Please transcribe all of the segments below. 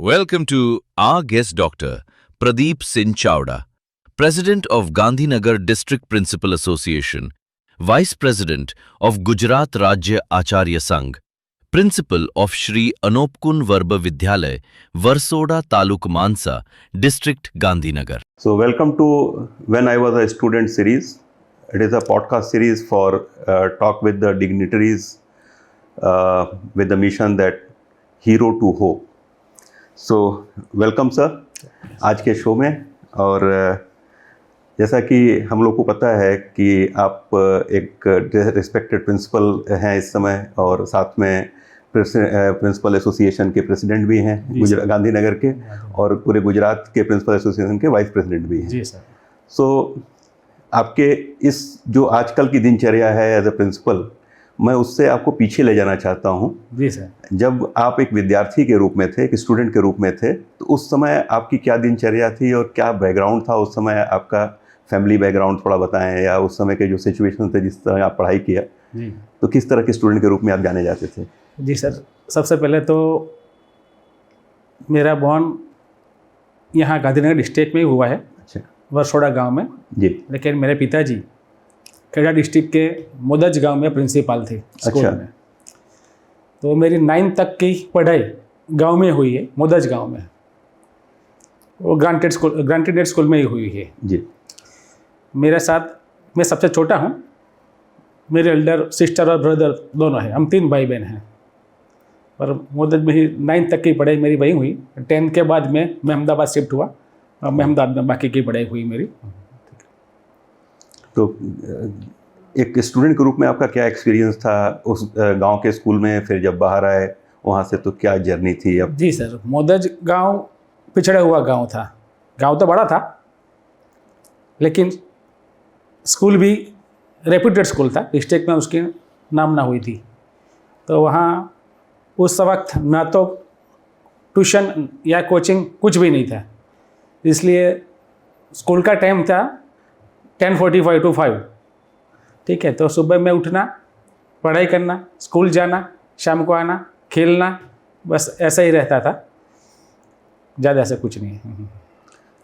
Welcome to our guest doctor, Pradeep Singh Chawda, President of Gandhinagar District Principal Association, Vice President of Gujarat Rajya Acharya Sangh, Principal of Shri Anopkun Varba Vidyalay, Varsoda Taluk Mansa, District Gandhinagar. So welcome to When I Was a Student series. It is a podcast series for talk with the dignitaries with the mission that Hero to Hope. So welcome sir आज के show में। और जैसा कि हम लोग को पता है कि आप एक रिस्पेक्टेड प्रिंसिपल हैं इस समय और साथ में प्रिंसिपल एसोसिएशन के प्रेसिडेंट भी हैं गांधीनगर के, और पूरे गुजरात के प्रिंसिपल एसोसिएशन के वाइस प्रेसिडेंट भी हैं। जी सर। सो आपके इस जो आजकल की दिनचर्या है एज ए प्रिंसिपल, मैं उससे आपको पीछे ले जाना चाहता हूँ। जी सर। जब आप एक विद्यार्थी के रूप में थे, एक स्टूडेंट के रूप में थे, तो उस समय आपकी क्या दिनचर्या थी और क्या बैकग्राउंड था उस समय? आपका फैमिली बैकग्राउंड थोड़ा बताएं, या उस समय के जो सिचुएशन थे जिस तरह आप पढ़ाई किया, जी, तो किस तरह के स्टूडेंट के रूप में आप जाने जाते थे? जी सर, सबसे पहले तो मेरा बॉर्न यहाँ गांधीनगर डिस्ट्रिक्ट में ही हुआ है। अच्छा। वरसोड़ा गांव में जी। लेकिन मेरे पिताजी खेड़ा डिस्ट्रिक्ट के मोदज गांव में प्रिंसिपल थे स्कूल में। तो मेरी 9th तक की पढ़ाई गांव में हुई है, मोदज गांव में। वो ग्रांटेड स्कूल में ही हुई है जी। मेरे साथ मैं सबसे छोटा हूँ, मेरे एल्डर सिस्टर और ब्रदर दोनों हैं, हम 3 भाई बहन हैं। और मोदज में ही 9th तक की पढ़ाई मेरी वहीं हुई। 10 के बाद में मैं अहमदाबाद शिफ्ट हुआ और मैं अहमदाबाद में बाकी की पढ़ाई हुई मेरी। तो एक स्टूडेंट के रूप में आपका क्या एक्सपीरियंस था उस गांव के स्कूल में? फिर जब बाहर आए वहाँ से तो क्या जर्नी थी अब? जी सर, मोदज गांव पिछड़ा हुआ गांव था। गांव तो बड़ा था लेकिन स्कूल भी रेप्यूटेड स्कूल था, डिस्ट्रिक्ट में उसकी नाम ना हुई थी। तो वहाँ उस वक्त ना तो ट्यूशन या कोचिंग कुछ भी नहीं था, इसलिए स्कूल का टाइम था 10:45 to 5। ठीक है, तो सुबह में उठना, पढ़ाई करना, स्कूल जाना, शाम को आना, खेलना, बस ऐसा ही रहता था, ज़्यादा ऐसा कुछ नहीं है।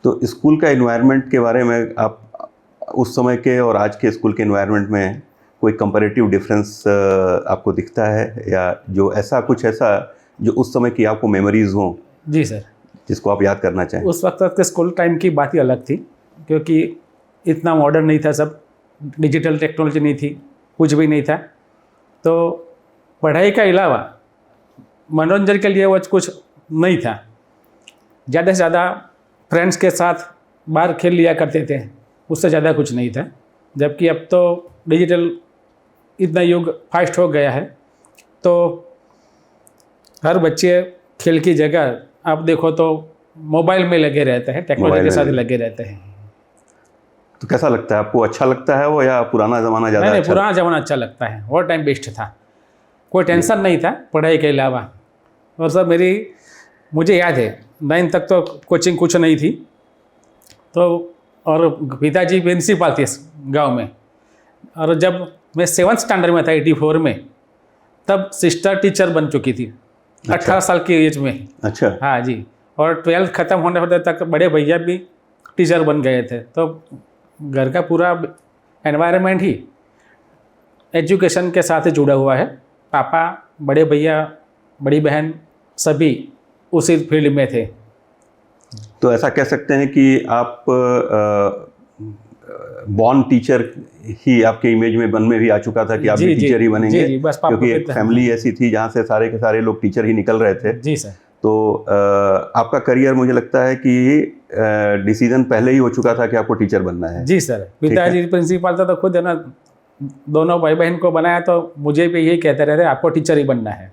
तो स्कूल का एनवायरनमेंट के बारे में आप उस समय के और आज के स्कूल के एनवायरनमेंट में कोई कंपैरेटिव डिफरेंस आपको दिखता है, या जो ऐसा जो उस समय की आपको मेमोरीज हों? जी सर। जिसको आप याद करना चाहें। उस वक्त के स्कूल टाइम की बात ही अलग थी, क्योंकि इतना मॉडर्न नहीं था, सब डिजिटल टेक्नोलॉजी नहीं थी, कुछ भी नहीं था। तो पढ़ाई के अलावा मनोरंजन के लिए वो कुछ नहीं था। ज़्यादा से ज़्यादा फ्रेंड्स के साथ बाहर खेल लिया करते थे, उससे ज़्यादा कुछ नहीं था। जबकि अब तो डिजिटल इतना युग फास्ट हो गया है, तो हर बच्चे खेल की जगह आप देखो तो मोबाइल में लगे रहते हैं, टेक्नोलॉजी के साथ लगे रहते हैं। तो कैसा लगता है आपको? अच्छा लगता है वो, या पुराना ज़माना ज़्यादा? नहीं, पुराना ज़माना अच्छा लगता है, वो टाइम बेस्ट था, कोई टेंशन नहीं था पढ़ाई के अलावा। और सब मुझे याद है 9th तक तो कोचिंग कुछ नहीं थी। तो और पिताजी प्रिंसिपल थे गांव में, और जब मैं 7th स्टैंडर्ड में था 84 में, तब सिस्टर टीचर बन चुकी थी। अच्छा। 18 साल की एज में। अच्छा। हाँ जी। और 12th ख़त्म होने तक बड़े भैया भी टीचर बन गए थे। तो घर का पूरा एनवायरनमेंट ही एजुकेशन के साथ जुड़ा हुआ है। पापा, बड़े भैया, बड़ी बहन सभी उसी फील्ड में थे। तो ऐसा कह सकते हैं कि आप बॉर्न टीचर ही आपके इमेज में मन में भी आ चुका था कि आप भी टीचर ही बनेंगे? जी, बस क्योंकि एक फैमिली ऐसी थी जहाँ से सारे के सारे लोग टीचर ही निकल रहे थे। जी सर। तो आपका करियर, मुझे लगता है कि डिसीजन पहले ही हो चुका था कि आपको टीचर बनना है। जी सर, पिताजी प्रिंसिपल था तो खुद है ना, दोनों भाई बहन को बनाया, तो मुझे भी यही कहते रहते आपको टीचर ही बनना है।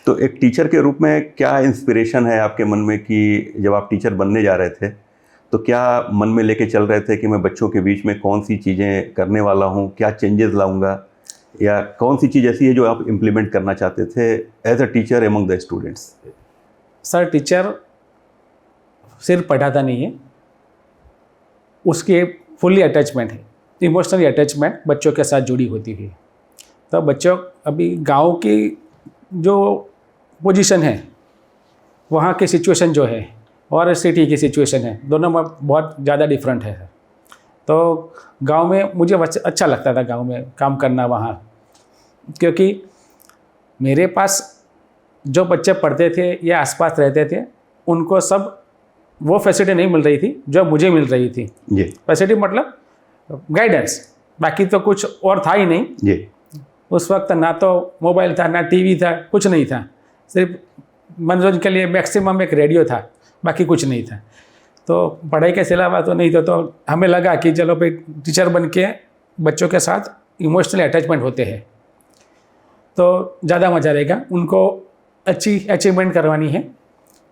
तो एक टीचर के रूप में क्या इंस्पिरेशन है आपके मन में कि जब आप टीचर बनने जा रहे थे तो क्या मन में लेके चल रहे थे कि मैं बच्चों के बीच में कौन सी चीज़ें करने वाला हूँ, क्या चेंजेस लाऊंगा, या कौन सी चीज़ ऐसी है जो आप इम्प्लीमेंट करना चाहते थे as a teacher among the students? Sir, teacher सिर्फ पढ़ाता नहीं है, उसकी फुल्ली अटैचमेंट है, इमोशनली अटैचमेंट बच्चों के साथ जुड़ी होती है। तो बच्चों, अभी गांव की जो पोजीशन है वहाँ की सिचुएशन जो है और सिटी की सिचुएशन है, दोनों में बहुत ज़्यादा डिफरेंट है। तो गांव में मुझे अच्छा लगता था गांव में काम करना वहाँ, क्योंकि मेरे पास जो बच्चे पढ़ते थे या आसपास रहते थे उनको सब वो फैसिलिटी नहीं मिल रही थी जो मुझे मिल रही थी। जी फैसिलिटी मतलब गाइडेंस, बाकी तो कुछ और था ही नहीं। जी उस वक्त ना तो मोबाइल था, ना टीवी था, कुछ नहीं था। सिर्फ मनोरंजन के लिए मैक्सिमम एक रेडियो था, बाकी कुछ नहीं था। तो पढ़ाई के सिलसिला तो नहीं था, तो हमें लगा कि चलो भाई टीचर बन के बच्चों के साथ इमोशनल अटैचमेंट होते हैं तो ज़्यादा मज़ा रहेगा, उनको अच्छी अचीवमेंट करवानी है।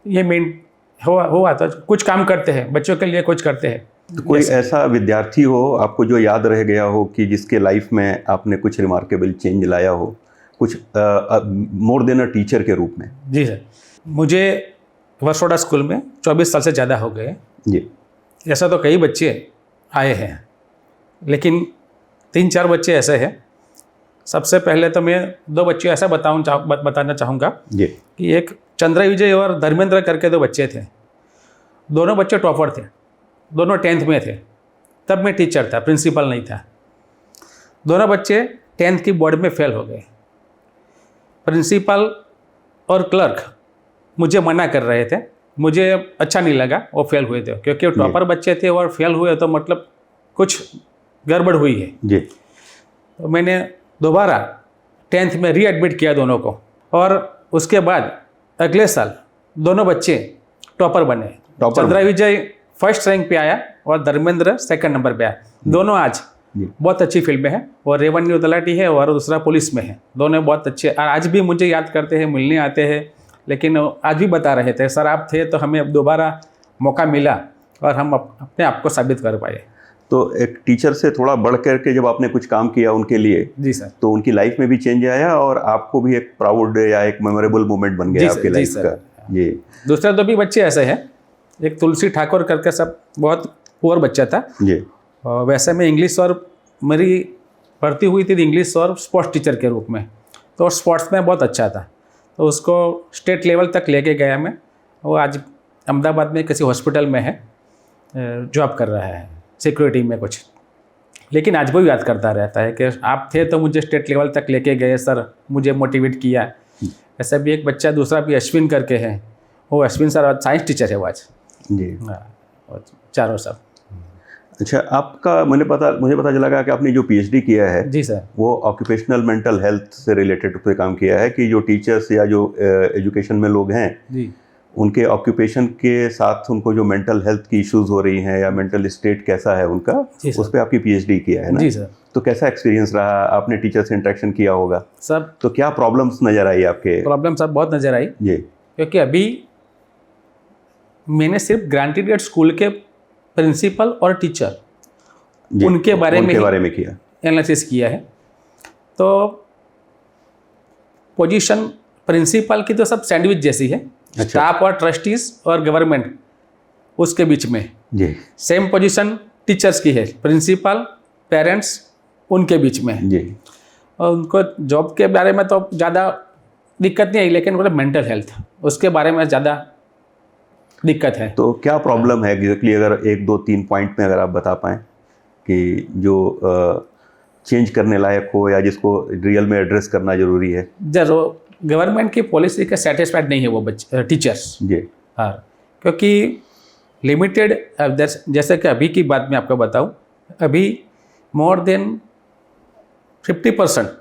ये मेन हुआ तो कुछ काम करते हैं, बच्चों के लिए कुछ करते हैं। तो कोई ऐसा विद्यार्थी हो आपको जो याद रह गया हो कि जिसके लाइफ में आपने कुछ रिमार्केबल चेंज लाया हो, कुछ मोर देन अ टीचर के रूप में? जी सर, मुझे वसोड़ा स्कूल में 24 साल से ज़्यादा हो गए। जी ऐसा तो कई बच्चे आए हैं, लेकिन 3-4 बच्चे ऐसे हैं। सबसे पहले तो मैं 2 बच्चे ऐसा बताना चाहूँगा जी कि एक चंद्र विजय और धर्मेंद्र करके 2 बच्चे थे। दोनों बच्चे टॉपर थे, दोनों 10th में थे। तब मैं टीचर था, प्रिंसिपल नहीं था। दोनों बच्चे 10th की बोर्ड में फेल हो गए। प्रिंसिपल और क्लर्क मुझे मना कर रहे थे, मुझे अच्छा नहीं लगा वो फेल हुए थे, क्योंकि टॉपर बच्चे थे और फेल हुए तो मतलब कुछ गड़बड़ हुई है। जी तो मैंने दोबारा 10th में रीएडमिट किया दोनों को, और उसके बाद अगले साल दोनों बच्चे टॉपर बने। चंद्रा विजय फर्स्ट रैंक पे आया और धर्मेंद्र सेकंड नंबर पे आया। दोनों आज बहुत अच्छी फील्ड में है, और रेवेन्यू तलाटी है और दूसरा पुलिस में है। दोनों बहुत अच्छे, और आज भी मुझे याद करते हैं, मिलने आते हैं। लेकिन आज भी बता रहे थे, सर आप थे तो हमें दोबारा मौका मिला और हम अपने आप को साबित कर पाए। तो एक टीचर से थोड़ा बढ़ करके जब आपने कुछ काम किया उनके लिए, जी सर, तो उनकी लाइफ में भी चेंज आया और आपको भी एक प्राउड या एक मेमोरेबल मोमेंट बन गया आपकी लाइफ का। जी दूसरे 2 भी बच्चे ऐसे हैं। एक तुलसी ठाकुर करके, सब बहुत पुअर बच्चा था जी। और वैसे मैं इंग्लिश, और मेरी भर्ती हुई थी इंग्लिश और स्पोर्ट्स टीचर के रूप में, तो स्पोर्ट्स में बहुत अच्छा था, तो उसको स्टेट लेवल तक लेके गया मैं। वो आज अहमदाबाद में किसी हॉस्पिटल में है, जॉब कर रहा है सिक्योरिटी में कुछ। लेकिन आज भी याद करता रहता है कि आप थे तो मुझे स्टेट लेवल तक लेके गए सर, मुझे मोटिवेट किया। ऐसा भी एक बच्चा दूसरा भी अश्विन करके है, वो अश्विन सर साइंस टीचर है वो आज। जी और चारों सब। अच्छा, आपका मुझे पता चला कि आपने जो पीएचडी किया है जी सर, वो ऑक्यूपेशनल मेंटल हेल्थ से रिलेटेड पे काम किया है, कि जो टीचर्स या जो एजुकेशन में लोग हैं जी, उनके ऑक्यूपेशन के साथ उनको जो मेंटल हेल्थ की इश्यूज हो रही हैं या मेंटल स्टेट कैसा है उनका, उस पर आपकी पीएचडी किया है ना? जी सर। तो कैसा एक्सपीरियंस रहा? आपने टीचर से इंटरेक्शन किया होगा सब तो क्या प्रॉब्लम्स नज़र आई आपके? प्रॉब्लम सब बहुत नज़र आई, जी क्योंकि अभी मैंने सिर्फ ग्रांटेड स्कूल के प्रिंसिपल और टीचर जी, उनके बारे में किया, एनालिसिस किया है। तो पोजीशन प्रिंसिपल की तो सब सैंडविच जैसी है, अच्छा। स्टाफ और ट्रस्टीज और गवर्नमेंट उसके बीच में। जी सेम पोजीशन टीचर्स की है, प्रिंसिपल पेरेंट्स उनके बीच में है। जी। और उनको जॉब के बारे में तो ज़्यादा दिक्कत नहीं आई, लेकिन मतलब मेंटल हेल्थ उसके बारे में ज़्यादा दिक्कत है। तो क्या प्रॉब्लम है एग्जैक्टली, अगर 1, 2, 3 पॉइंट में अगर आप बता पाएँ कि जो चेंज करने लायक हो या जिसको रियल में एड्रेस करना जरूरी है? जो गवर्नमेंट की पॉलिसी के सेटिस्फाइड नहीं है वो बच्चे टीचर्स। जी हाँ, क्योंकि लिमिटेड, जैसे कि अभी की बात मैं आपको बताऊं, अभी मोर देन 50%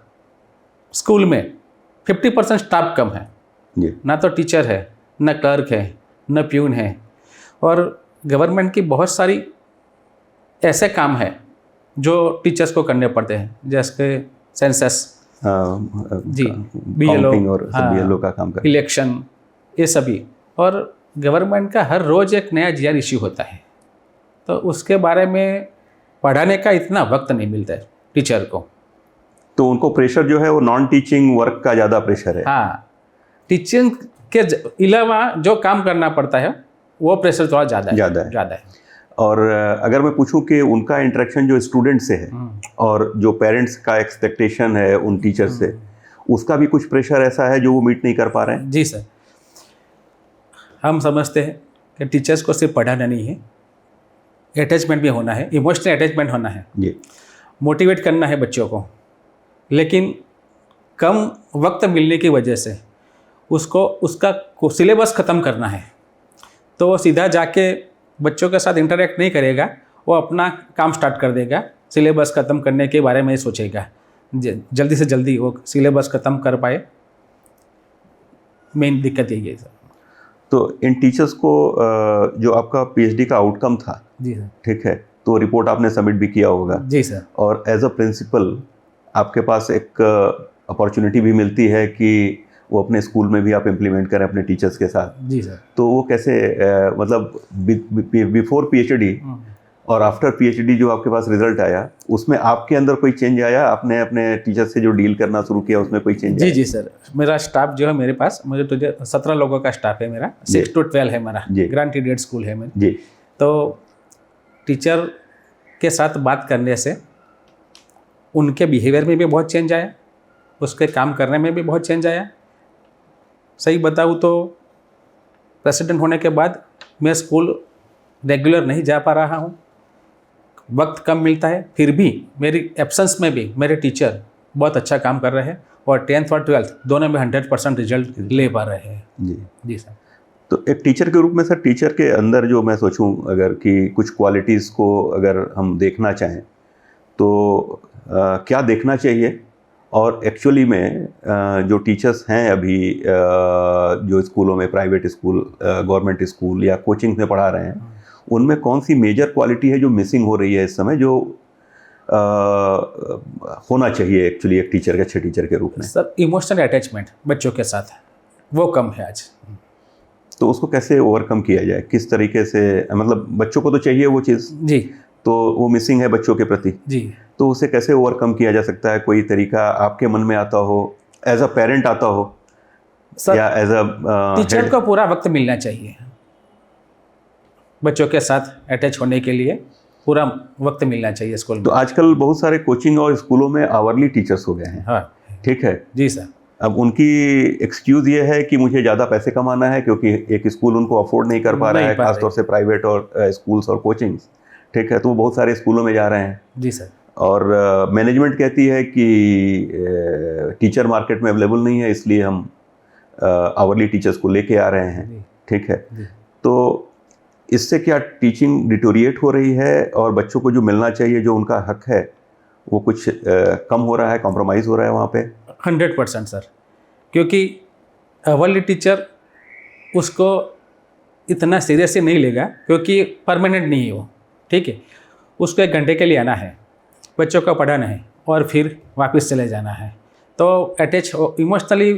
स्कूल में 50% स्टाफ कम है। जी ना तो टीचर है, ना क्लर्क है, ना प्यून है। और गवर्नमेंट की बहुत सारी ऐसे काम है जो टीचर्स को करने पड़ते हैं, जैसे सेंसस, जी, काउंटिंग और बीएलओ का काम कर, इलेक्शन, ये सभी। और गवर्नमेंट का हर रोज़ एक नया जीआर इश्यू होता है, तो उसके बारे में पढ़ाने का इतना वक्त नहीं मिलता है टीचर को। तो उनको प्रेशर जो है वो नॉन टीचिंग वर्क का ज़्यादा प्रेशर है। हाँ, टीचिंग के अलावा जो काम करना पड़ता है वो प्रेशर थोड़ा ज़्यादा है। और अगर मैं पूछूं कि उनका इंटरेक्शन जो स्टूडेंट से है और जो पेरेंट्स का एक्सपेक्टेशन है उन टीचर से, उसका भी कुछ प्रेशर ऐसा है जो वो मीट नहीं कर पा रहे हैं? जी सर, हम समझते हैं कि टीचर्स को सिर्फ पढ़ाना नहीं है, अटैचमेंट भी होना है, इमोशनल अटैचमेंट होना है, जी मोटिवेट करना है बच्चों को। लेकिन कम वक्त मिलने की वजह से उसको उसका सिलेबस ख़त्म करना है, तो वो सीधा जाके बच्चों के साथ इंटरेक्ट नहीं करेगा, वो अपना काम स्टार्ट कर देगा, सिलेबस ख़त्म करने के बारे में ही सोचेगा, जल्दी से जल्दी वो सिलेबस ख़त्म कर पाए। मेन दिक्कत यही है सर। तो इन टीचर्स को जो आपका पीएचडी का आउटकम था, जी सर। ठीक है, तो रिपोर्ट आपने सबमिट भी किया होगा, जी सर। और एज अ प्रिंसिपल आपके पास एक अपॉर्चुनिटी भी मिलती है कि वो अपने स्कूल में भी आप इम्प्लीमेंट करें अपने टीचर्स के साथ। जी सर। तो वो कैसे मतलब बिफोर पीएचडी और आफ्टर पीएचडी जो आपके पास रिजल्ट आया, उसमें आपके अंदर कोई चेंज आया? आपने अपने टीचर से जो डील करना शुरू किया उसमें कोई चेंज जी आया? जी सर, मेरा स्टाफ जो है मेरे पास, मुझे तो 17 लोगों का स्टाफ है मेरा, 6 to 12 है मेरा, जी। ग्रांटेड एड स्कूल है मेरा। जी तो टीचर के साथ बात करने से उनके बिहेवियर में भी बहुत चेंज आया, उसके काम करने में भी बहुत चेंज आया। सही बताऊँ तो प्रेसिडेंट होने के बाद मैं स्कूल रेगुलर नहीं जा पा रहा हूँ, वक्त कम मिलता है, फिर भी मेरी एब्सेंस में भी मेरे टीचर बहुत अच्छा काम कर रहे हैं और 10th और 12th दोनों में 100% रिजल्ट ले पा रहे हैं। जी जी सर। तो एक टीचर के रूप में सर, टीचर के अंदर जो मैं सोचूं अगर कि कुछ क्वालिटीज़ को अगर हम देखना चाहें तो क्या देखना चाहिए? और एक्चुअली में जो टीचर्स हैं अभी जो स्कूलों में, प्राइवेट स्कूल, गवर्नमेंट स्कूल या कोचिंग में पढ़ा रहे हैं, उनमें कौन सी मेजर क्वालिटी है जो मिसिंग हो रही है इस समय, जो होना चाहिए एक्चुअली एक टीचर के, अच्छे टीचर के रूप में? सर, इमोशनल अटैचमेंट बच्चों के साथ वो कम है आज। तो उसको कैसे ओवरकम किया जाए, किस तरीके से? मतलब बच्चों को तो चाहिए वो चीज़, जी तो वो मिसिंग है बच्चों के प्रति, जी। तो उसे कैसे ओवरकम किया जा सकता है? कोई तरीका आपके मन में आता हो, एज अ पेरेंट आता हो, सर, या एज अ टीचर को पूरा वक्त मिलना चाहिए बच्चों के साथ अटैच होने के लिए, पूरा वक्त मिलना चाहिए स्कूल में। तो आजकल बहुत सारे कोचिंग और स्कूलों में आवरली टीचर्स हो गए हैं, हाँ ठीक है। जी सर। अब उनकी एक्सक्यूज़ ये है कि मुझे ज़्यादा पैसे कमाना है, क्योंकि एक स्कूल उनको अफोर्ड नहीं कर पा रहा है, खासतौर से प्राइवेट और स्कूल्स और कोचिंग्स, ठीक है। तो वो बहुत सारे स्कूलों में जा रहे हैं। जी सर। और मैनेजमेंट कहती है कि टीचर मार्केट में अवेलेबल नहीं है, इसलिए हम आवरली टीचर्स को लेके आ रहे हैं, ठीक है। तो इससे क्या टीचिंग डिटोरिएट हो रही है और बच्चों को जो मिलना चाहिए, जो उनका हक है, वो कुछ कम हो रहा है, कॉम्प्रोमाइज़ हो रहा है वहाँ पे? 100% सर, क्योंकि अवली टीचर उसको इतना सीरियसली नहीं लेगा, क्योंकि परमानेंट नहीं है वो, ठीक है। उसको 1 घंटे के लिए आना है, बच्चों को पढ़ाना है और फिर वापस चले जाना है, तो इमोशनली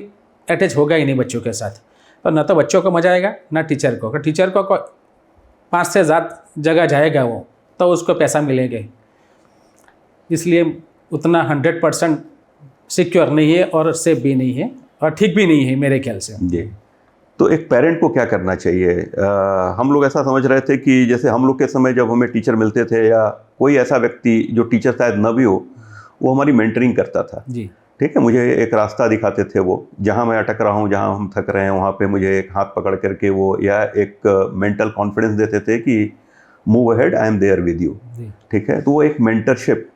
अटैच होगा ही नहीं बच्चों के साथ। तो ना तो बच्चों को मजा आएगा, ना टीचर को। टीचर को 5 से ज़्यादा जगह जाएगा वो, तो उसको पैसा मिलेंगे, इसलिए उतना 100% सिक्योर नहीं है और सेफ भी नहीं है और ठीक भी नहीं है मेरे ख्याल से। जी। तो एक पेरेंट को क्या करना चाहिए? हम लोग ऐसा समझ रहे थे कि जैसे हम लोग के समय जब हमें टीचर मिलते थे, या कोई ऐसा व्यक्ति जो टीचर शायद न भी हो, वो हमारी मेंटरिंग करता था, जी, ठीक है। मुझे एक रास्ता दिखाते थे वो, जहाँ मैं अटक रहा हूँ, जहाँ हम थक रहे हैं, वहाँ पे मुझे एक हाथ पकड़ करके वो, या एक मेंटल कॉन्फिडेंस देते थे कि move ahead, I am there with you, ठीक है। तो वो एक मेंटरशिप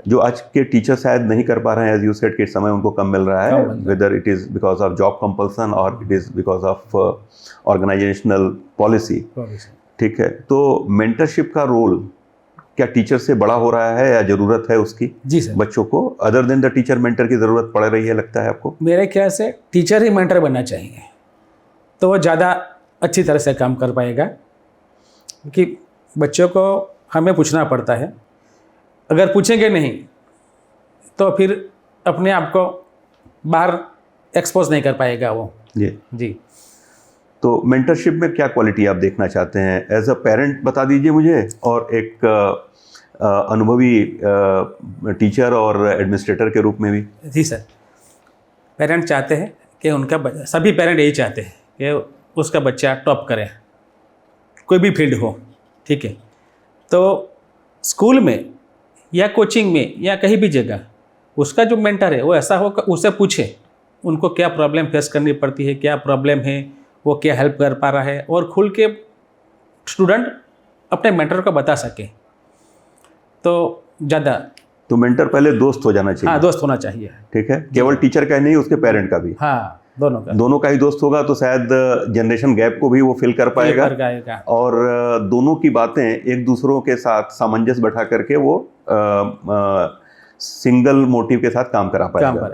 जो आज के टीचर शायद नहीं कर पा रहे हैं, एज यू सेड, के समय उनको कम मिल रहा है, whether it is because of job compulsion और it is because of organisational policy, ठीक है। तो मेंटरशिप का रोल क्या टीचर से बड़ा हो रहा है, या ज़रूरत है उसकी? जी सर। बच्चों को other than the teacher mentor की ज़रूरत पड़ रही है, लगता है आपको? मेरे ख्याल से टीचर ही मेंटर बनना चाहिए, तो वो ज़्यादा अच्छी तरह से काम कर पाएगा, क्योंकि बच्चों को हमें पूछना पड़ता है, अगर पूछेंगे नहीं तो फिर अपने आप को बाहर एक्सपोज नहीं कर पाएगा वो। जी जी। तो मेंटरशिप में क्या क्वालिटी आप देखना चाहते हैं? एज अ पेरेंट बता दीजिए मुझे, और एक अनुभवी टीचर और एडमिनिस्ट्रेटर के रूप में भी। जी सर, पेरेंट चाहते हैं कि उनका सभी पेरेंट यही चाहते हैं कि उसका बच्चा टॉप करे, कोई भी फील्ड हो, ठीक है। तो स्कूल में या कोचिंग में या कहीं भी जगह उसका जो मेंटर है वो ऐसा हो कि उसे पूछे उनको क्या प्रॉब्लम फेस करनी पड़ती है, क्या प्रॉब्लम है, वो क्या हेल्प कर पा रहा है, और खुल के स्टूडेंट अपने मेंटर को बता सके तो ज़्यादा। तो मेंटर पहले दोस्त हो जाना चाहिए। हाँ, दोस्त होना चाहिए। ठीक है, केवल टीचर का ही नहीं, उसके पेरेंट का भी। हाँ, दोनों का ही दोस्त होगा तो शायद जनरेशन गैप को भी वो फिल कर पाएगा, और दोनों की बातें एक दूसरों के साथ सामंजस्य बैठा करके वो सिंगल मोटिव के साथ काम करेगा।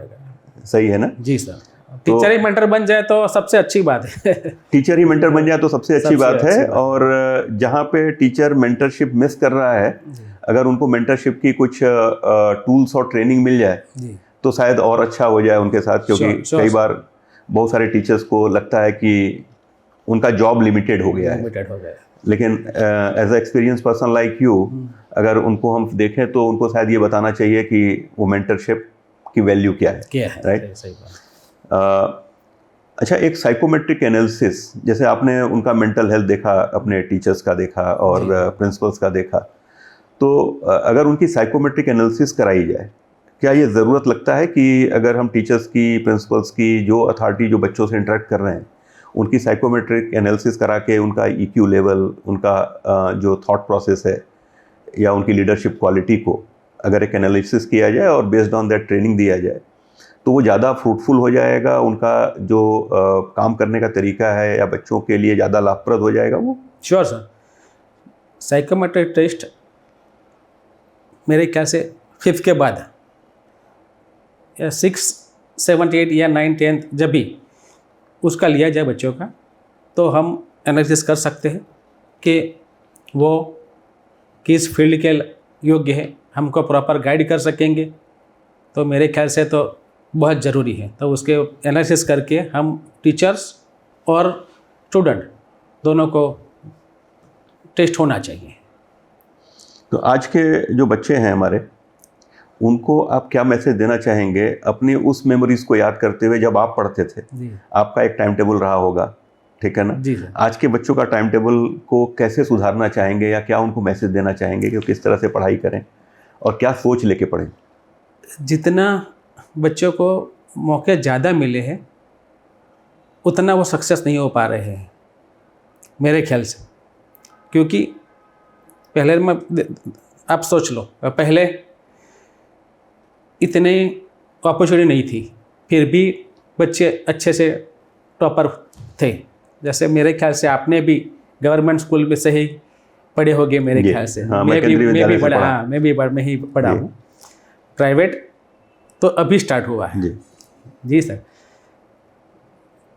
सही है ना जी सर। टीचर ही मेंटर बन जाए तो सबसे अच्छी बात है। टीचर ही मेंटर बन जाए तो सबसे अच्छी बात है। और जहाँ पे टीचर मेंटरशिप मिस कर रहा है, अगर उनको मेंटरशिप की कुछ टूल्स और ट्रेनिंग मिल जाए तो शायद और अच्छा हो जाए उनके साथ, क्योंकि कई बार बहुत सारे टीचर्स को लगता है कि उनका जॉब लिमिटेड हो गया है। लेकिन as a experience person like you, अगर उनको हम देखें तो उनको शायद ये बताना चाहिए कि वो मेंटरशिप की वैल्यू क्या है, राइट? सही बात। अच्छा, एक साइकोमेट्रिक एनालिसिस, जैसे आपने उनका मेंटल हेल्थ देखा, अपने टीचर्स का देखा और प्रिंसिपल्स का देखा, तो अगर उनकी साइकोमेट्रिक एनालिसिस कराई जाए, क्या ये ज़रूरत लगता है कि अगर हम टीचर्स की, प्रिंसिपल्स की, जो अथॉरिटी जो बच्चों से इंटरेक्ट कर रहे हैं, उनकी साइकोमेट्रिक एनालिसिस करा के उनका EQ लेवल, उनका जो थॉट प्रोसेस है या उनकी लीडरशिप क्वालिटी को अगर एक एनालिसिस किया जाए और बेस्ड ऑन दैट ट्रेनिंग दिया जाए, तो वो ज़्यादा फ्रूटफुल हो जाएगा? उनका जो काम करने का तरीका है या बच्चों के लिए ज़्यादा लाभप्रद हो जाएगा वो? Sure sir. साइकोमेट्रिक टेस्ट मेरे ख्याल से 5th के बाद या 6, 7, 8 या 9, 10 जब भी उसका लिया जाए बच्चों का, तो हम एनालिसिस कर सकते हैं कि वो किस फील्ड के योग्य है, हमको प्रॉपर गाइड कर सकेंगे। तो मेरे ख्याल से तो बहुत ज़रूरी है। तो उसके एनालिसिस करके हम टीचर्स और स्टूडेंट दोनों को टेस्ट होना चाहिए। तो आज के जो बच्चे हैं हमारे, उनको आप क्या मैसेज देना चाहेंगे अपनी उस मेमोरीज़ को याद करते हुए जब आप पढ़ते थे? आपका एक टाइम टेबल रहा होगा, ठीक है ना जी? आज के बच्चों का टाइम टेबल को कैसे सुधारना चाहेंगे, या क्या उनको मैसेज देना चाहेंगे कि किस तरह से पढ़ाई करें और क्या सोच लेके पढ़ें? जितना बच्चों को मौके ज़्यादा मिले हैं, उतना वो सक्सेस नहीं हो पा रहे हैं मेरे ख्याल से। क्योंकि पहले आप सोच लो, पहले इतने अपॉर्चुनिटी नहीं थी, फिर भी बच्चे अच्छे से टॉपर थे। जैसे मेरे ख्याल से आपने भी गवर्नमेंट स्कूल में से ही पढ़े होंगे मेरे ख्याल से। मैं भी पढ़ा हूँ। प्राइवेट तो अभी स्टार्ट हुआ है जी सर।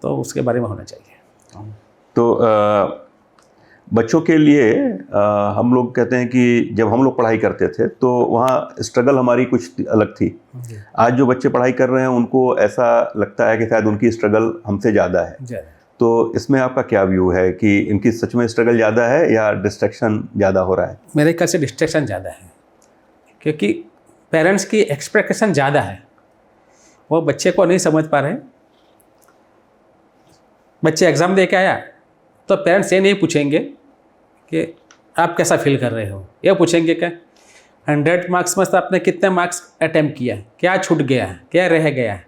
तो उसके बारे में होना चाहिए। तो बच्चों के लिए हम लोग कहते हैं कि जब हम लोग पढ़ाई करते थे तो वहाँ स्ट्रगल हमारी कुछ अलग थी। आज जो बच्चे पढ़ाई कर रहे हैं उनको ऐसा लगता है कि शायद उनकी स्ट्रगल हमसे ज़्यादा है। तो इसमें आपका क्या व्यू है कि इनकी सच में स्ट्रगल ज़्यादा है या डिस्ट्रैक्शन ज़्यादा हो रहा है? मेरे ख्याल से डिस्ट्रैक्शन ज़्यादा है, क्योंकि पेरेंट्स की एक्सपेक्टेशन ज़्यादा है। वो बच्चे को नहीं समझ पा रहे। बच्चे एग्ज़ाम दे के आया तो पेरेंट्स ये नहीं पूछेंगे कि आप कैसा फील कर रहे हो, ये पूछेंगे कि 100 मार्क्स में से आपने कितने मार्क्स अटैम्प्ट किया है, क्या छूट गया है, क्या रह गया है,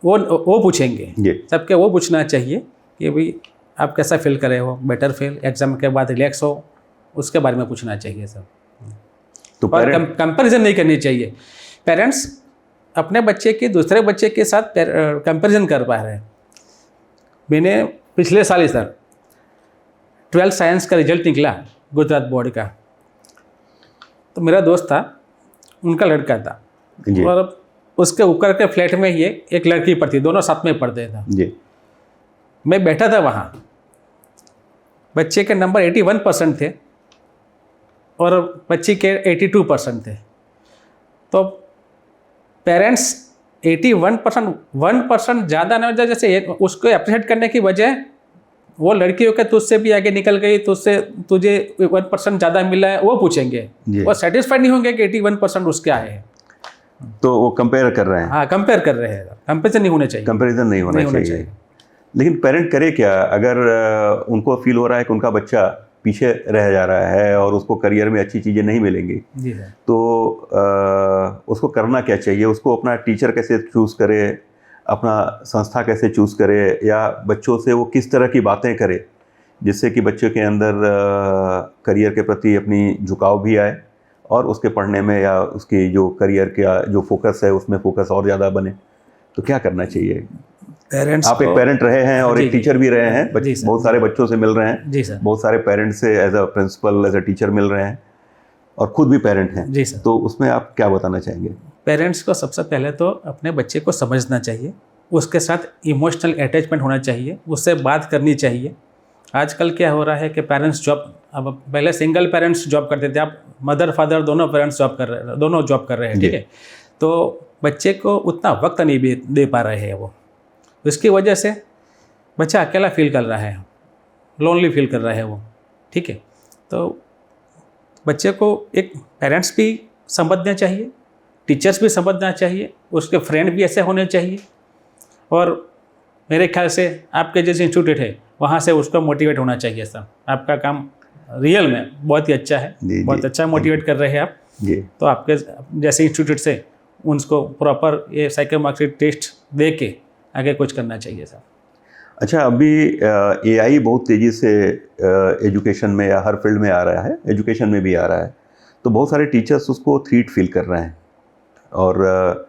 वो पूछेंगे। सबके वो पूछना चाहिए कि भाई आप कैसा फील कर रहे हो, बेटर फील, एग्ज़ाम के बाद रिलैक्स हो, उसके बारे में पूछना चाहिए सब। तो और कंपैरिजन नहीं करनी चाहिए। पेरेंट्स अपने बच्चे के दूसरे बच्चे के साथ कंपैरिजन कर पा रहे हैं। मैंने पिछले साल ही सर 12th साइंस का रिजल्ट निकला गुजरात बोर्ड का, तो मेरा दोस्त था, उनका लड़का था और उसके ऊपर के फ्लैट में ये एक लड़की पढ़ती, दोनों साथ में पढ़ते थे। मैं बैठा था वहाँ, बच्चे के नंबर 81% थे और बच्ची के 82% थे। तो पेरेंट्स 1% ज़्यादा ना हो जाए, जैसे उसको अप्रिशिएट करने की बजाय वो लड़कियों के तुझसे भी आगे निकल गई, तुझे 1% ज़्यादा मिला है, वो पूछेंगे। वो सेटिस्फाइड नहीं होंगे कि 81% उसके आए हैं। तो वो कंपेयर कर रहे हैं। हाँ, कंपेयर कर रहे हैं। कंपेरिजन नहीं होना चाहिए। कंपेरिजन नहीं होना चाहिए। लेकिन पेरेंट करे क्या अगर उनको फील हो रहा है कि उनका बच्चा पीछे रह जा रहा है और उसको करियर में अच्छी चीज़ें नहीं मिलेंगी? तो उसको करना क्या चाहिए? उसको अपना टीचर कैसे चूज़ करे, अपना संस्था कैसे चूज़ करे या बच्चों से वो किस तरह की बातें करे जिससे कि बच्चों के अंदर करियर के प्रति अपनी झुकाव भी आए और उसके पढ़ने में या उसकी जो करियर का जो फोकस है उसमें फोकस और ज़्यादा बने, तो क्या करना चाहिए? पेरेंट्स आप एक पेरेंट रहे हैं और जी, एक टीचर भी रहे हैं, जी सर, बहुत सारे बच्चों से मिल रहे हैं, जी सर, बहुत सारे पेरेंट्स से as a principal as a teacher मिल रहे हैं और खुद भी पेरेंट हैं, जी सर। तो उसमें आप क्या बताना चाहेंगे? पेरेंट्स को सबसे पहले तो अपने बच्चे को समझना चाहिए, उसके साथ इमोशनल अटैचमेंट होना चाहिए, उससे बात करनी चाहिए। आजकल क्या हो रहा है कि पेरेंट्स जॉब, अब पहले सिंगल पेरेंट्स जॉब करते थे, अब मदर फादर दोनों पेरेंट्स जॉब कर रहे, दोनों जॉब कर रहे हैं, ठीक है। तो बच्चे को उतना वक्त नहीं दे पा रहे हैं वो, इसकी वजह से बच्चा अकेला फील कर रहा है, लोनली फील कर रहा है वो, ठीक है। तो बच्चे को एक पेरेंट्स भी समझना चाहिए, टीचर्स भी समझना चाहिए, उसके फ्रेंड भी ऐसे होने चाहिए, और मेरे ख्याल से आपके जैसे इंस्टीट्यूट है वहाँ से उसको मोटिवेट होना चाहिए सर। आपका काम रियल में बहुत ही अच्छा है, बहुत अच्छा मोटिवेट कर रहे हैं आप जी। तो आपके जैसे इंस्टीट्यूट से उनको प्रॉपर ये साइकोमेट्रिक टेस्ट दे के आगे कुछ करना चाहिए सर। अच्छा, अभी एआई बहुत तेज़ी से एजुकेशन में या हर फील्ड में आ रहा है, एजुकेशन में भी आ रहा है, तो बहुत सारे टीचर्स उसको थ्रीट फील कर रहे हैं और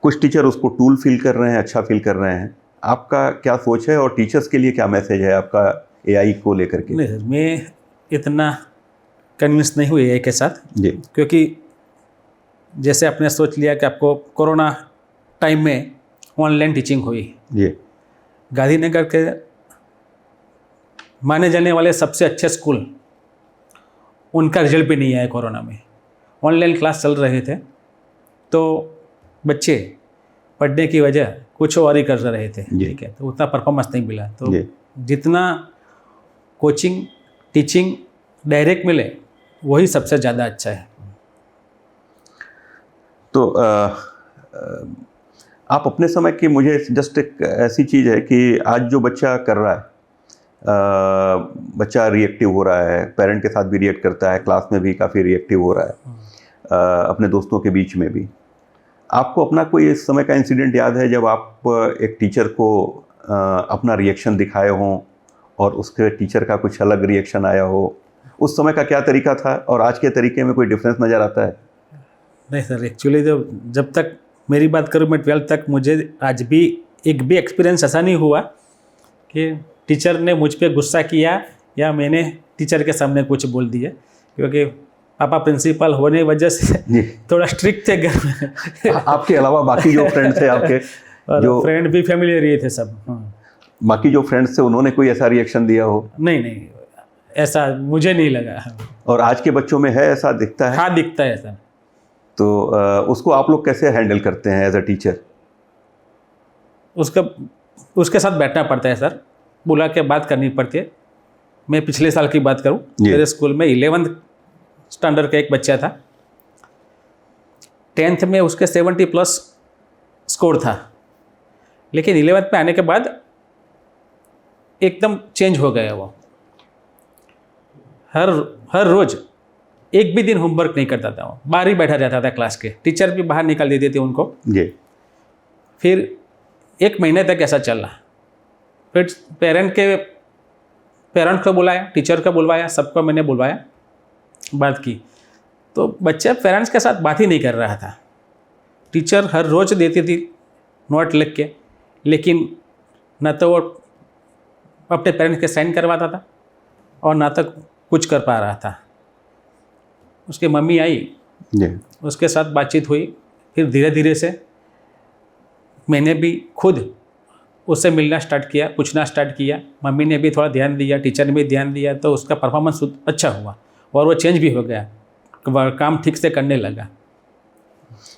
कुछ टीचर उसको टूल फील कर रहे हैं, अच्छा फील कर रहे हैं। आपका क्या सोच है और टीचर्स के लिए क्या मैसेज है आपका एआई को लेकर के? नहीं सर, मैं इतना कन्विंस नहीं हुई एआई के साथ जी क्योंकि जैसे आपने सोच लिया कि आपको कोरोना टाइम में ऑनलाइन टीचिंग हुई, जी गांधीनगर के माने जाने वाले सबसे अच्छे स्कूल, उनका रिजल्ट भी नहीं आया कोरोना में। ऑनलाइन क्लास चल रहे थे तो बच्चे पढ़ने की वजह कुछ और ही कर रहे थे, ठीक है, तो उतना परफॉर्मेंस नहीं मिला। तो जितना कोचिंग टीचिंग डायरेक्ट मिले वही सबसे ज़्यादा अच्छा है। तो आप अपने समय की, मुझे जस्ट एक ऐसी चीज़ है कि आज जो बच्चा कर रहा है, बच्चा रिएक्टिव हो रहा है, पेरेंट के साथ भी रिएक्ट करता है, क्लास में भी काफ़ी रिएक्टिव हो रहा है, अपने दोस्तों के बीच में भी। आपको अपना कोई इस समय का इंसिडेंट याद है जब आप एक टीचर को अपना रिएक्शन दिखाए हों और उसके टीचर का कुछ अलग रिएक्शन आया हो? उस समय का क्या तरीका था और आज के तरीके में कोई डिफरेंस नज़र आता है? नहीं सर, एक्चुअली जब तक मेरी बात करूँ मैं 12th तक, मुझे आज भी एक भी एक्सपीरियंस ऐसा नहीं हुआ कि टीचर ने मुझ पे गुस्सा किया या मैंने टीचर के सामने कुछ बोल दिया, क्योंकि पापा प्रिंसिपल होने वजह से थोड़ा स्ट्रिक्ट थे घर में। आपके अलावा बाकी जो फ्रेंड्स थे आपके, और जो फ्रेंड भी फैमिलियर ही थे सब। बाकी जो फ्रेंड्स थे उन्होंने कोई ऐसा रिएक्शन दिया हो? नहीं, ऐसा मुझे नहीं लगा। और आज के बच्चों में है, ऐसा दिखता है? हाँ, दिखता है सर। तो उसको आप लोग कैसे हैंडल करते हैं एज अ टीचर? उसके साथ बैठना पड़ता है सर, बुला के बात करनी पड़ती है। मैं पिछले साल की बात करूं, मेरे स्कूल में 11th स्टैंडर्ड का एक बच्चा था, 10th में उसके 70+ स्कोर था, लेकिन 11th में आने के बाद एकदम चेंज हो गया वो। हर रोज एक भी दिन होमवर्क नहीं करता था, वो बाहर ही बैठा रहता था क्लास के, टीचर भी बाहर निकाल देते थे उनको। जी। फिर 1 महीने तक ऐसा चला, फिर पेरेंट को बुलाया, टीचर को बुलवाया, सबको मैंने बुलवाया, बात की, तो बच्चा पेरेंट्स के साथ बात ही नहीं कर रहा था। टीचर हर रोज देती थी नोट लिख के, लेकिन न तो वो अपने पेरेंट्स के साइन करवाता था और ना तो कुछ कर पा रहा था। उसकी मम्मी आई, उसके साथ बातचीत हुई, फिर धीरे धीरे से मैंने भी खुद उससे मिलना स्टार्ट किया, पूछना स्टार्ट किया। मम्मी ने भी थोड़ा ध्यान दिया, टीचर ने भी ध्यान दिया, तो उसका परफॉर्मेंस अच्छा हुआ और वो चेंज भी हो गया, काम ठीक से करने लगा।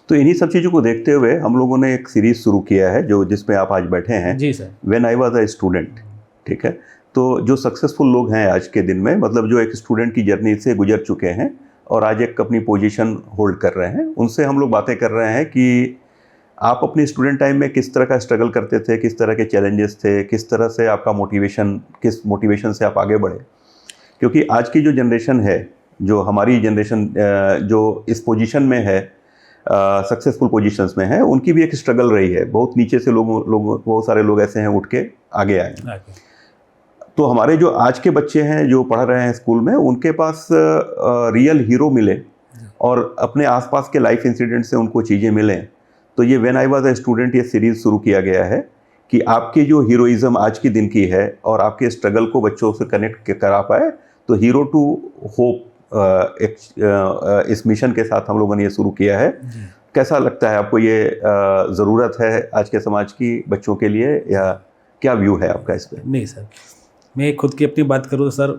तो इन्हीं सब चीज़ों को देखते हुए हम लोगों ने एक सीरीज़ शुरू किया है जिसमें आप आज बैठे हैं। जी sir. When I was a student, ठीक है। तो जो सक्सेसफुल लोग हैं आज के दिन में, मतलब जो एक स्टूडेंट की जर्नी से गुजर चुके हैं और आज एक अपनी पोजीशन होल्ड कर रहे हैं, उनसे हम लोग बातें कर रहे हैं कि आप अपनी स्टूडेंट टाइम में किस तरह का स्ट्रगल करते थे, किस तरह के चैलेंजेस थे, किस तरह से आपका किस मोटिवेशन से आप आगे बढ़े। क्योंकि आज की जो जनरेशन है, जो हमारी जनरेशन जो इस पोजीशन में है, सक्सेसफुल पोजीशंस में हैं, उनकी भी एक स्ट्रगल रही है। बहुत नीचे से लोग बहुत सारे लोग ऐसे हैं उठ के आगे आए। तो हमारे जो आज के बच्चे हैं जो पढ़ रहे हैं स्कूल में, उनके पास रियल हीरो मिले और अपने आसपास के लाइफ इंसिडेंट से उनको चीज़ें मिलें। तो ये when I was a student ये सीरीज़ शुरू किया गया है कि आपकी जो हीरोइज़्म आज के दिन की है और आपके स्ट्रगल को बच्चों से कनेक्ट करा पाए, तो हीरो टू होप इस मिशन के साथ हम लोगों ने ये शुरू किया है। कैसा लगता है आपको, ये ज़रूरत है आज के समाज की बच्चों के लिए, या क्या व्यू है आपका इस पर? नहीं सर, मैं खुद की अपनी बात करूँ सर,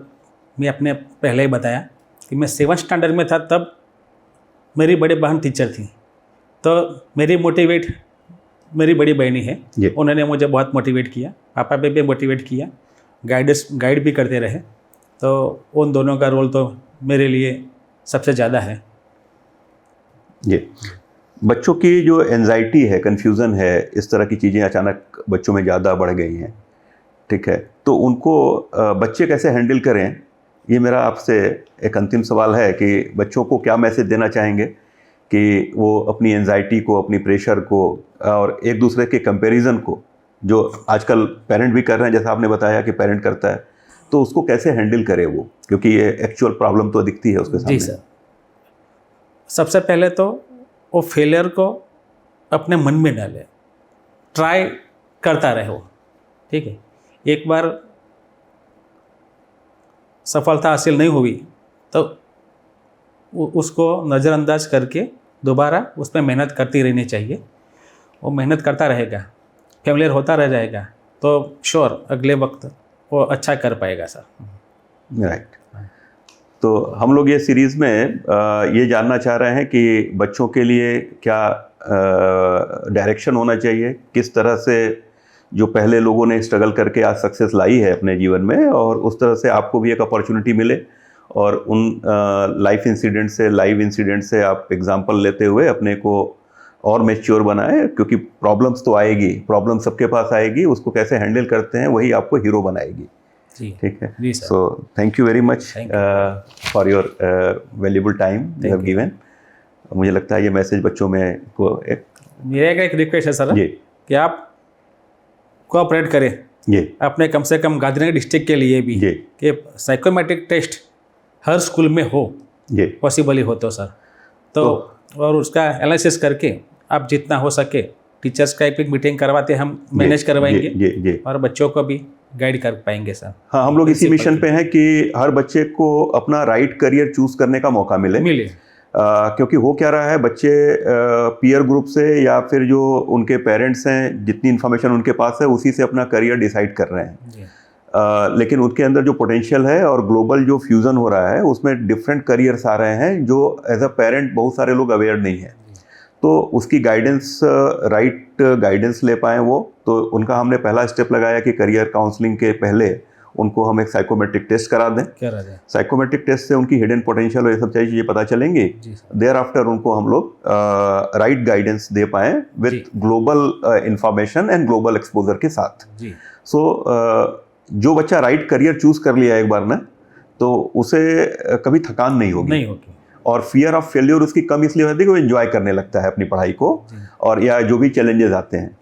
मैं अपने पहले ही बताया कि मैं 7th स्टैंडर्ड में था, तब मेरी बड़ी बहन टीचर थी। तो मेरी बड़ी बहनी है, उन्होंने मुझे बहुत मोटिवेट किया, पापा पे भी मोटिवेट किया, गाइड भी करते रहे। तो उन दोनों का रोल तो मेरे लिए सबसे ज़्यादा है। जी, बच्चों की जो एंजाइटी है, कन्फ्यूज़न है, इस तरह की चीज़ें अचानक बच्चों में ज़्यादा बढ़ गई हैं, ठीक है, तो उनको बच्चे कैसे हैंडल करें, ये मेरा आपसे एक अंतिम सवाल है कि बच्चों को क्या मैसेज देना चाहेंगे कि वो अपनी एंजाइटी को, अपनी प्रेशर को और एक दूसरे के कंपैरिजन को, जो आजकल पेरेंट भी कर रहे हैं, जैसा आपने बताया कि पेरेंट करता है, तो उसको कैसे हैंडल करे वो, क्योंकि ये एक्चुअल प्रॉब्लम तो दिखती है उसके सामने। जी सर, सबसे पहले तो वो फेलियर को अपने मन में डाले, ट्राई करता रहे वो, ठीक है। एक बार सफलता हासिल नहीं हुई तो उसको नज़रअंदाज करके दोबारा उस पर मेहनत करती रहनी चाहिए। वो मेहनत करता रहेगा, फेलियर होता रह जाएगा, तो श्योर अगले वक्त वो अच्छा कर पाएगा सर। राइट। तो हम लोग ये सीरीज़ में ये जानना चाह रहे हैं कि बच्चों के लिए क्या डायरेक्शन होना चाहिए, किस तरह से जो पहले लोगों ने स्ट्रगल करके आज सक्सेस लाई है अपने जीवन में, और उस तरह से आपको भी एक अपॉर्चुनिटी मिले और उन लाइव इंसिडेंट से आप एग्जांपल लेते हुए अपने को और मैच्योर बनाएं, क्योंकि प्रॉब्लम्स तो आएगी, प्रॉब्लम सबके पास आएगी, उसको कैसे हैंडल करते हैं वही आपको हीरो बनाएगी। ठीक है। So thank you very much for your valuable time you have given. मुझे लगता है ये मैसेज बच्चों में को मेरा एक रिक्वेस्ट है सर कि आप कोऑपरेट करें अपने कम से कम गांधीनगर डिस्ट्रिक्ट के लिए भी कि साइकोमेट्रिक टेस्ट हर स्कूल में हो, पॉसिबल ही हो तो सर, तो और उसका एनालिसिस करके आप जितना हो सके टीचर्स का एक मीटिंग करवाते हम मैनेज करवाएंगे और बच्चों को भी गाइड कर पाएंगे सर। हाँ, हम लोग इसी मिशन पे हैं कि हर बच्चे को अपना राइट करियर चूज करने का मौका मिले। क्योंकि हो क्या रहा है, बच्चे पीयर ग्रुप से या फिर जो उनके पेरेंट्स हैं, जितनी इन्फॉर्मेशन उनके पास है उसी से अपना करियर डिसाइड कर रहे हैं। लेकिन उनके अंदर जो पोटेंशियल है और ग्लोबल जो फ्यूज़न हो रहा है उसमें डिफरेंट करियर्स आ रहे हैं जो एज अ पेरेंट बहुत सारे लोग अवेयर नहीं हैं। तो उसकी गाइडेंस, राइट गाइडेंस ले पाएँ वो, तो उनका हमने पहला स्टेप लगाया कि करियर काउंसलिंग के पहले उनको हम एक साइकोमेट्रिक टेस्ट करा दें। साइकोमेट्रिक टेस्ट से उनकी हिडन पोटेंशियल और ये सब चीज़ें पता चलेंगी। देयर आफ्टर उनको हम लोग राइट गाइडेंस दे पाएँ with global information and global exposure के साथ। सो जो बच्चा राइट करियर चूज कर लिया एक बार ना, तो उसे कभी थकान नहीं होगी और फियर ऑफ फेल्योर उसकी कम इसलिए होती है कि वो एंजॉय करने लगता है अपनी पढ़ाई को, और या जो भी चैलेंजेस आते हैं।